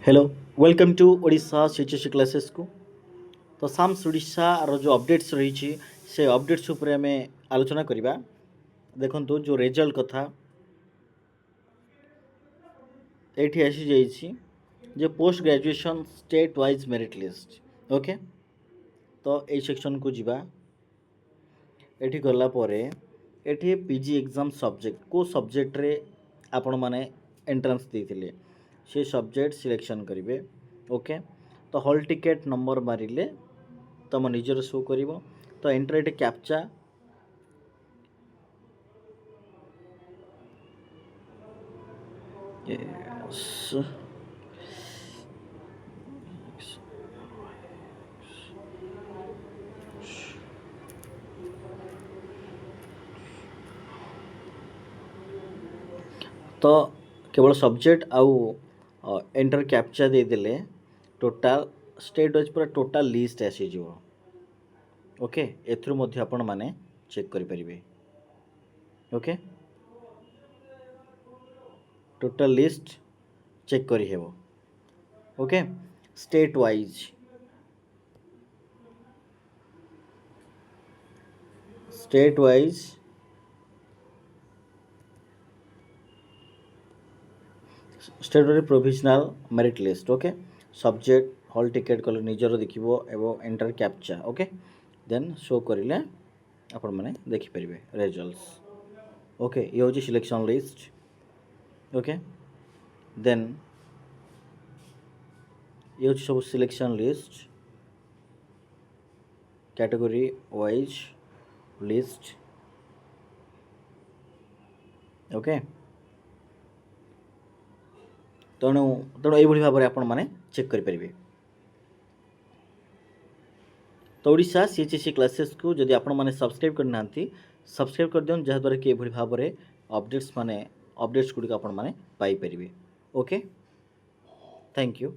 Hello welcome to Odisha CTC classes को। तो Sam's ओडिशार जो अपडेट्स रही से अपडेट्स उपरे आम आलोचना करवा। देखो जो रिजल्ट कथा ये आसी जाइए जे post graduation state wise merit list. Okay, तो ये सेक्शन को जीवा। एठी गला परे एठी पीजी एग्जाम सब्जेक्ट को सब्जेक्ट रे आपण माने एंट्रेंस देथिले से सब्जेक्ट सिलेक्शन करेंगे। ओके, तो हॉल टिकेट नंबर मारिले तुम निजर शो कर। तो एंटर एटे कैप्चा तो केवल सब्जेक्ट आउ एंटर कैप्चा देदेले टोटाल स्टेट वाइज पूरा टोटाल लिस्ट आसीज। ओके, एथुर मध्य आपण माने चेक करि परिबे। ओके, टोटाल लिस्ट चेक करि हेबो। Okay, state wise state wise provisional merit list. Okay, subject hall ticket कले निजर देखिबो एवं enter captcha. Okay, then show करिले आपण माने देखि परिबे रिजल्ट्स। ओके, ये होची सिलेक्शन लिस्ट। ओके, देन ये होची सब selection list category wise list. Okay, तेणु तेणु ये भाव में आपण मैंने चेक करेंगे। तो ओडिशा सीएचएससी क्लासेस को जदि आपण मैंने सब्सक्राइब करना सब्सक्राइब कर दियन, जहाँद्वारा कि ये भाव में अपडेट्स गुड़िक आपण मैंने पाई परिबे। Okay, thank you.